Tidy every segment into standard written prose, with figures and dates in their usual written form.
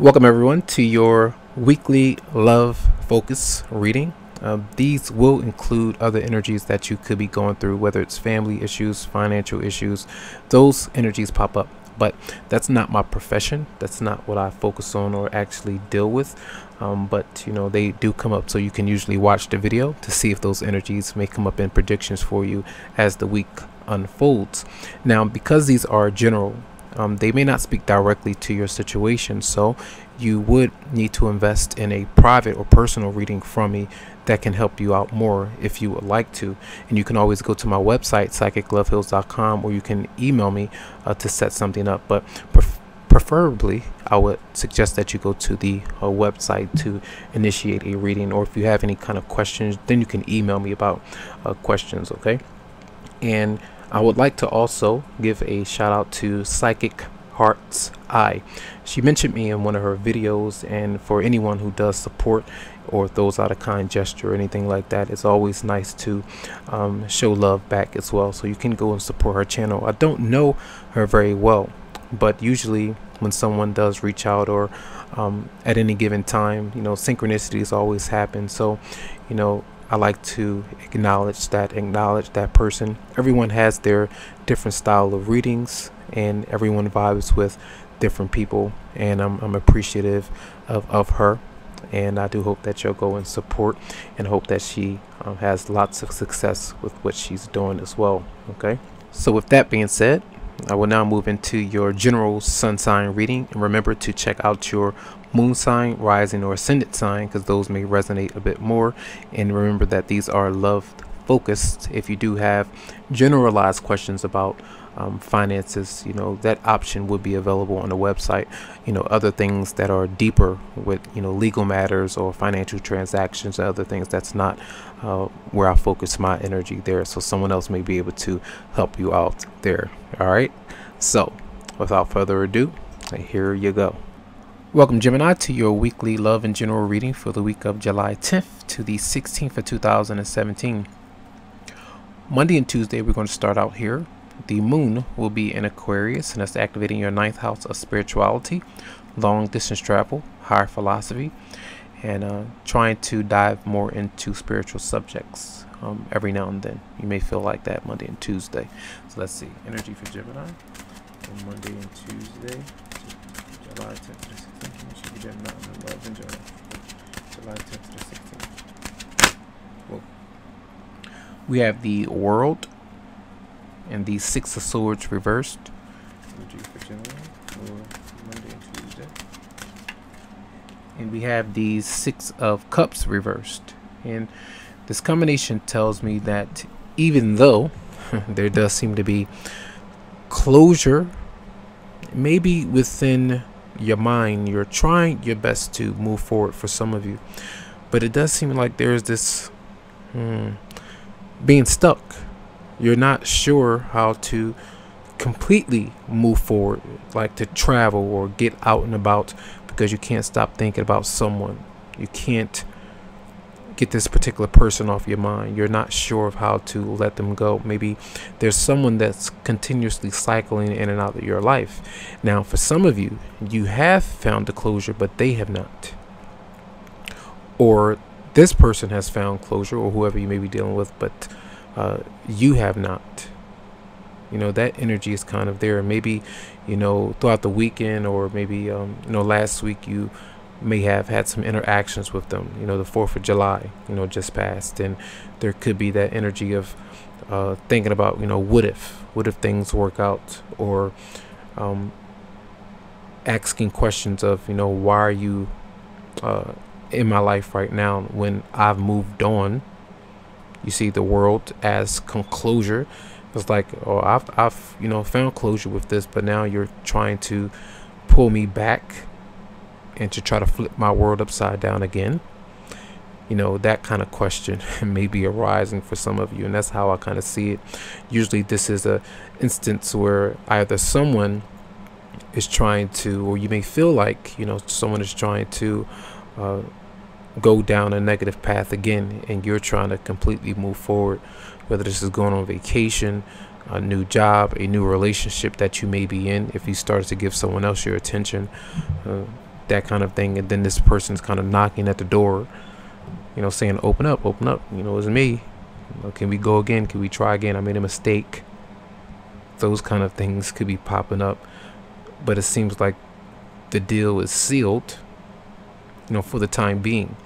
Welcome everyone to your weekly love focus reading. These will include other energies that you could be going through, whether it's family issues, financial issues. Those energies pop up, but that's not my profession. That's not what I focus on or actually deal with. But they do come up, so you can usually watch the video to see if those energies may come up in predictions for you as the week unfolds. Now, because these are general, they may not speak directly to your situation, so you would need to invest in a private or personal reading from me that can help you out more if you would like to. And you can always go to my website, Psychicloveheals.com, or you can email me to set something up. But preferably, I would suggest that you go to the website to initiate a reading, or if you have any kind of questions, then you can email me about questions, okay? And I would like to also give a shout out to Psychic Heart's Eye. She mentioned me in one of her videos, and for anyone who does support or throws out a kind gesture or anything like that, it's always nice to show love back as well. So you can go and support her channel. I don't know her very well, but usually when someone does reach out or at any given time, synchronicities always happen. So I like to acknowledge that person. Everyone has their different style of readings, and everyone vibes with different people, and I'm appreciative of her, and I do hope that you'll go and support and hope that she has lots of success with what she's doing as well. Okay, so with that being said, I will now move into your general sun sign reading, and remember to check out your moon sign, rising, or ascendant sign, because those may resonate a bit more. And remember that these are love focused. If you do have generalized questions about finances, that option would be available on the website. Other things that are deeper with legal matters or financial transactions and other things, that's not where I focus my energy there, so someone else may be able to help you out there. All right, so without further ado, here you go. Welcome, Gemini, to your weekly love and general reading for the week of July 10th to the 16th of 2017. Monday and Tuesday, we're going to start out here. The moon will be in Aquarius, and that's activating your 9th house of spirituality, long distance travel, higher philosophy, and trying to dive more into spiritual subjects every now and then. You may feel like that Monday and Tuesday. So let's see. Energy for Gemini on Monday and Tuesday, July 10th to the 16th. Should be Gemini in love and general. July 10th to the 16th. Whoa. We have the World and the Six of Swords reversed. Energy for Gemini for Monday and Tuesday. And we have the Six of Cups reversed. And this combination tells me that even though there does seem to be closure, maybe within your mind, you're trying your best to move forward for some of you, but it does seem like there's this being stuck. You're not sure how to completely move forward, like to travel or get out and about, because you can't stop thinking about someone. You can't get this particular person off your mind. You're not sure of how to let them go. Maybe there's someone that's continuously cycling in and out of your life. Now, for some of you, you have found the closure, but they have not. Or this person has found closure, or whoever you may be dealing with, but you have not. That energy is kind of there. Maybe throughout the weekend, or maybe last week, you may have had some interactions with them. The 4th of July just passed, and there could be that energy of thinking about what if things work out, or asking questions of why are you in my life right now when I've moved on. You see the World as closure. It's like, oh, I've found closure with this, but now you're trying to pull me back and to try to flip my world upside down again. That kind of question may be arising for some of you, and that's how I kind of see it. Usually this is a instance where either someone is trying to, or you may feel like someone is trying to go down a negative path again, and you're trying to completely move forward, whether this is going on vacation, a new job, a new relationship that you may be in. If you start to give someone else your attention, that kind of thing, and then this person's kind of knocking at the door, you know, saying open up, you know, it's me, you know, can we go again, can we try again, I made a mistake. Those kind of things could be popping up, but it seems like the deal is sealed, you know, for the time being,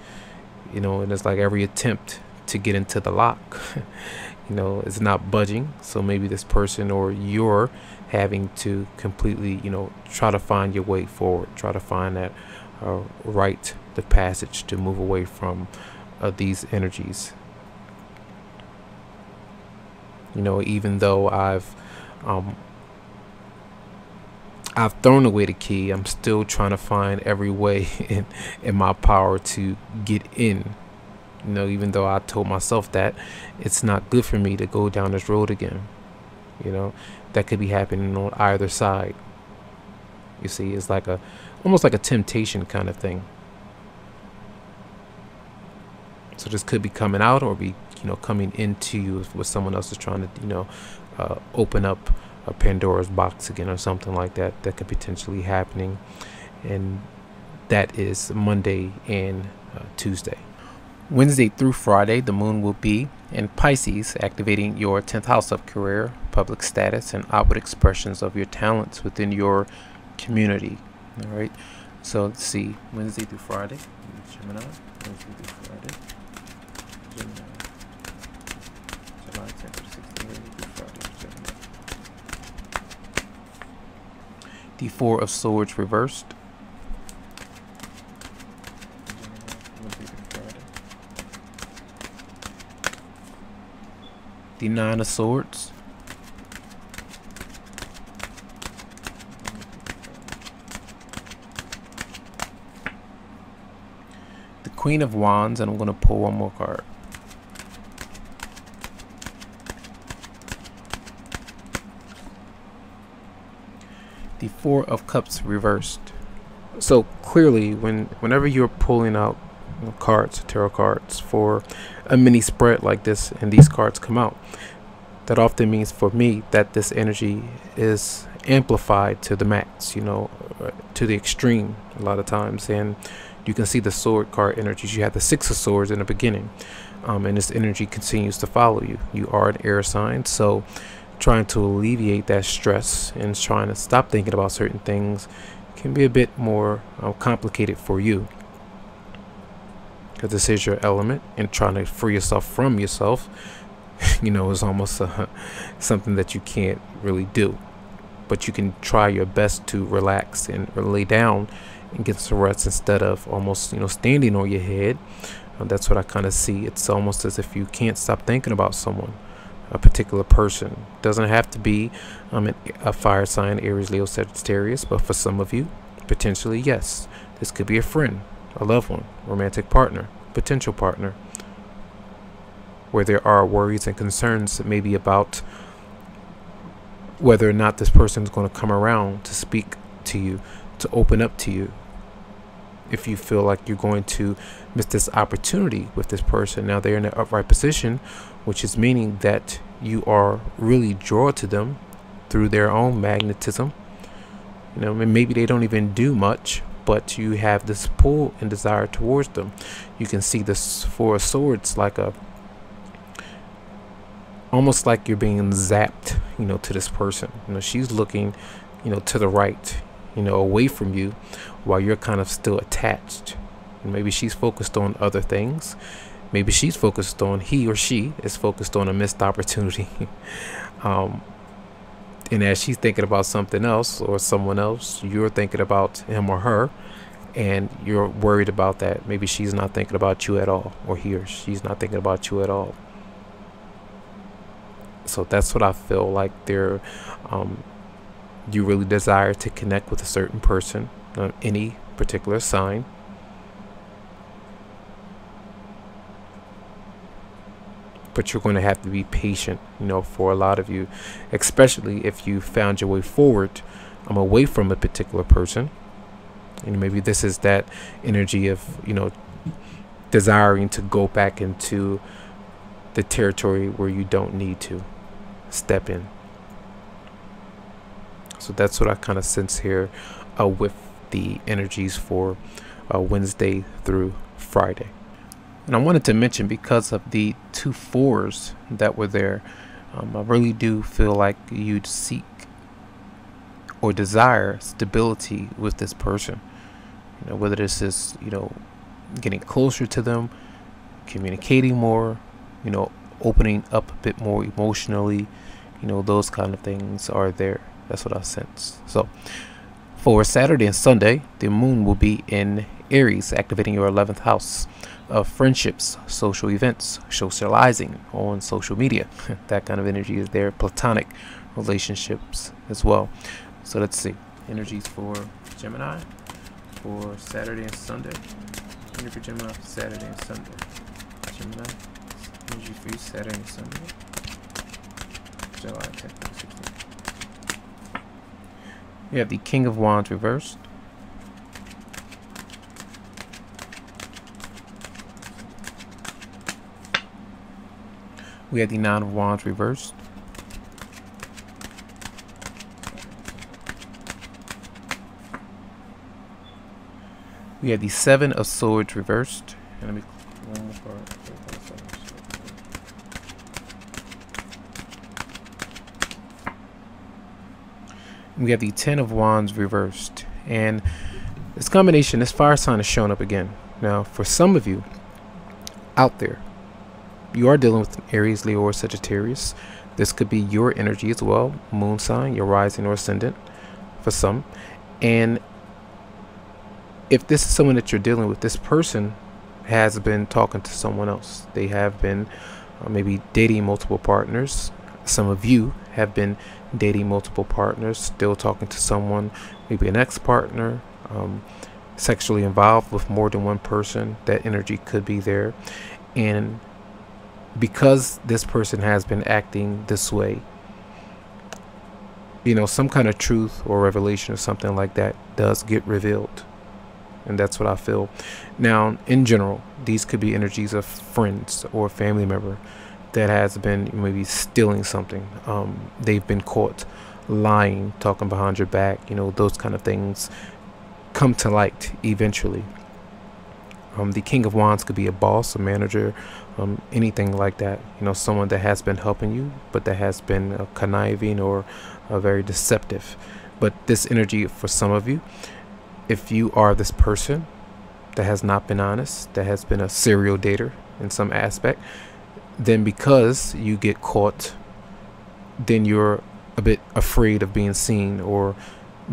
you know, and it's like every attempt to get into the lock you know, is not budging. So maybe this person or you're having to completely, you know, try to find your way forward, try to find that rite of passage to move away from these energies. You know, even though I've thrown away the key, I'm still trying to find every way in my power to get in. You know, even though I told myself that it's not good for me to go down this road again. You know, that could be happening on either side. You see, it's like almost like a temptation kind of thing. So this could be coming out or be, you know, coming into you if someone else is trying to, you know, open up a Pandora's box again or something like that. That could potentially happening, and that is Monday and Tuesday. Wednesday through Friday, the moon will be in Pisces, activating your 10th house of career, public status, and outward expressions of your talents within your community. All right, so let's see, Wednesday through Friday, Gemini, Wednesday through Friday, Gemini, July 10th to 16th, Wednesday through Friday, Gemini. The Four of Swords reversed. The Nine of Swords. The Queen of Wands, and I'm going to pull one more card. The Four of Cups reversed. So clearly, whenever you're pulling out cards, tarot cards, for a mini spread like this and these cards come out, that often means for me that this energy is amplified to the max, you know, to the extreme a lot of times. And you can see the sword card energies. You have the Six of Swords in the beginning, and this energy continues to follow you. You are an air sign, so trying to alleviate that stress and trying to stop thinking about certain things can be a bit more complicated for you, because this is your element, and trying to free yourself from yourself, you know, is almost something that you can't really do. But you can try your best to relax and lay down and get some rest instead of almost, you know, standing on your head. That's what I kind of see. It's almost as if you can't stop thinking about someone, a particular person. Doesn't have to be a fire sign, Aries, Leo, Sagittarius, but for some of you, potentially, yes. This could be a friend, a loved one, romantic partner, potential partner, where there are worries and concerns maybe about whether or not this person is going to come around to speak to you, to open up to you. If you feel like you're going to miss this opportunity with this person, now they're in an upright position, which is meaning that you are really drawn to them through their own magnetism. You know, maybe they don't even do much, but you have this pull and desire towards them. You can see this Four of Swords like almost like you're being zapped, you know, to this person. You know, she's looking, you know, to the right, you know, away from you, while you're kind of still attached. And maybe she's focused on other things. Maybe she's focused on, he or she is focused on a missed opportunity. And as she's thinking about something else or someone else, you're thinking about him or her, and you're worried about that. Maybe she's not thinking about you at all, or he or she's not thinking about you at all. So that's what I feel like there. You really desire to connect with a certain person, any particular sign. But you're going to have to be patient, you know, for a lot of you, especially if you found your way forward, away from a particular person. And maybe this is that energy of, you know, desiring to go back into the territory where you don't need to step in. So that's what I kind of sense here with the energies for Wednesday through Friday. And I wanted to mention, because of the 2 4s that were there, I really do feel like you'd seek or desire stability with this person. Whether this is, getting closer to them, communicating more, opening up a bit more emotionally, those kind of things are there. That's what I sense. So for Saturday and Sunday, the moon will be in Aries, activating your 11th house of friendships, social events, socializing on social media. That kind of energy is there. Platonic relationships as well. So let's see. Energies for Gemini for Saturday and Sunday. Energy for Gemini for Saturday and Sunday. Gemini. Energy for you Saturday and Sunday. July 10th to 16th. We have the King of Wands reversed. We have the Nine of Wands reversed. We have the Seven of Swords reversed. And let me one more card. We have the Ten of Wands reversed. And this combination, this fire sign is showing up again. Now, for some of you out there, you are dealing with an Aries, Leo, or Sagittarius. This could be your energy as well. Moon sign, your rising or ascendant for some. And if this is someone that you're dealing with, this person has been talking to someone else. They have been maybe dating multiple partners. Some of you have been dating multiple partners, still talking to someone, maybe an ex-partner, sexually involved with more than one person. That energy could be there. And because this person has been acting this way, some kind of truth or revelation or something like that does get revealed. And that's what I feel. Now, in general, these could be energies of friends or family member that has been maybe stealing something. They've been caught lying, talking behind your back. Those kind of things come to light eventually. The King of Wands could be a boss, a manager, anything like that. Someone that has been helping you, but that has been conniving or very deceptive. But this energy for some of you, if you are this person that has not been honest, that has been a serial dater in some aspect, then because you get caught, then you're a bit afraid of being seen or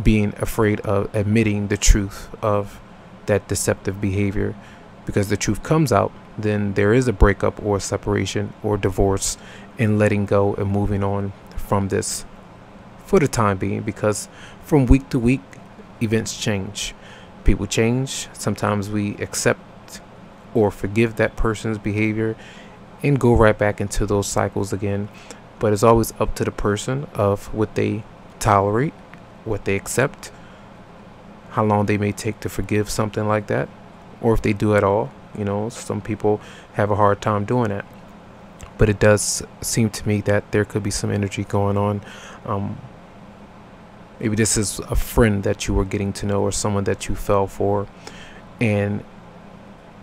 being afraid of admitting the truth of that deceptive behavior. Because the truth comes out, then there is a breakup or a separation or divorce, and letting go and moving on from this for the time being. Because from week to week, events change, people change. Sometimes we accept or forgive that person's behavior and go right back into those cycles again. But it's always up to the person of what they tolerate, what they accept, how long they may take to forgive something like that, or if they do at all. Some people have a hard time doing that. But it does seem to me that there could be some energy going on. Maybe this is a friend that you were getting to know, or someone that you fell for, and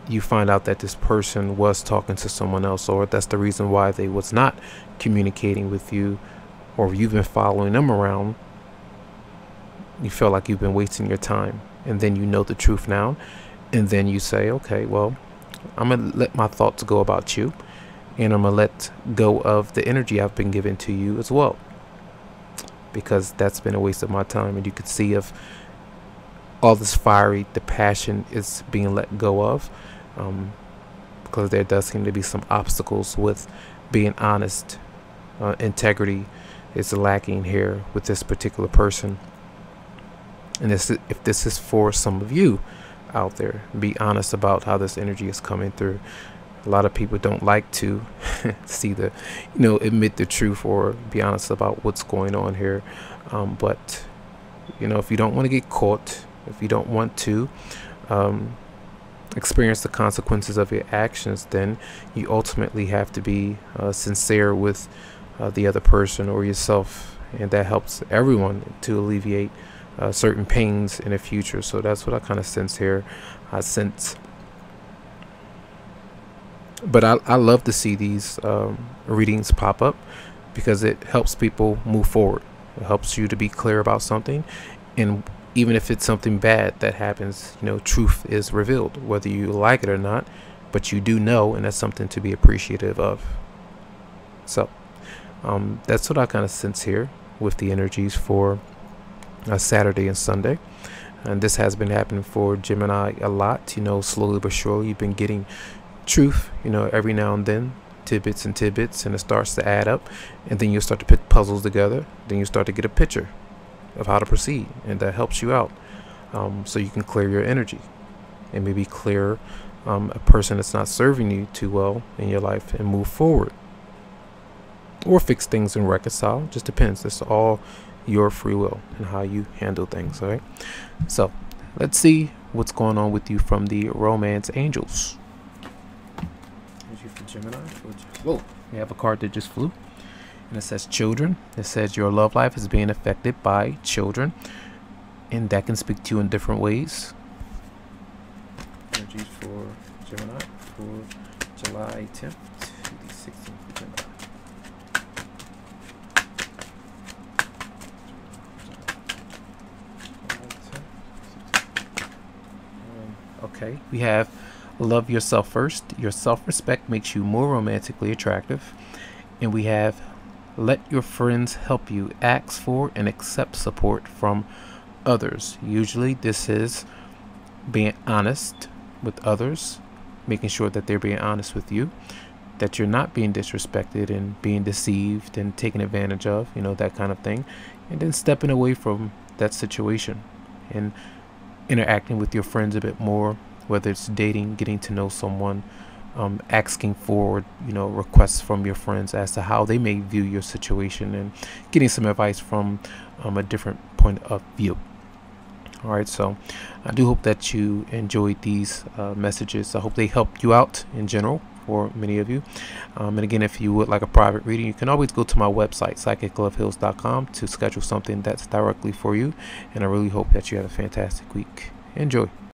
you find out that this person was talking to someone else, or that's the reason why they was not communicating with you, or you've been following them around. You feel like you've been wasting your time, and then you know the truth now, and then you say, okay, well, I'm gonna let my thoughts go about you, and I'm gonna let go of the energy I've been given to you as well, because that's been a waste of my time. And you could see if all this the passion is being let go of, because there does seem to be some obstacles with being honest. Integrity is lacking here with this particular person. And if this is for some of you out there, be honest about how this energy is coming through. A lot of people don't like to see admit the truth or be honest about what's going on here. But if you don't want to get caught, if you don't want to experience the consequences of your actions, then you ultimately have to be sincere with the other person or yourself, and that helps everyone to alleviate certain pains in the future. So that's what I kind of sense here. I sense, but I love to see these readings pop up, because it helps people move forward. It helps you to be clear about something, and even if it's something bad that happens, you know, truth is revealed, whether you like it or not, but you do know, and that's something to be appreciative of. So that's what I kind of sense here with the energies for Saturday and Sunday. And this has been happening for Gemini a lot, you know, slowly but surely. You've been getting truth, you know, every now and then, tidbits and tidbits, and it starts to add up, and then you start to put puzzles together. Then you start to get a picture of how to proceed, and that helps you out, so you can clear your energy and maybe clear a person that's not serving you too well in your life and move forward, or fix things and reconcile. Just depends. It's all your free will and how you handle things. All right, so let's see what's going on with you from the romance angels. For Gemini. Whoa, we have a card that just flew, and it says children. It says your love life is being affected by children, and that can speak to you in different ways. Energies for Gemini for July 10th to the 16th of Gemini. Okay, we have love yourself first. Your self-respect makes you more romantically attractive. And we have let your friends help you. Ask for and accept support from others. Usually this is being honest with others, making sure that they're being honest with you, that you're not being disrespected and being deceived and taken advantage of, you know, that kind of thing. And then stepping away from that situation and interacting with your friends a bit more, whether it's dating, getting to know someone, asking for, you know, requests from your friends as to how they may view your situation, and getting some advice from a different point of view. All right, so I do hope that you enjoyed these messages. I hope they helped you out in general for many of you. And again, if you would like a private reading, you can always go to my website, Psychicloveheals.com, to schedule something that's directly for you. And I really hope that you have a fantastic week. Enjoy.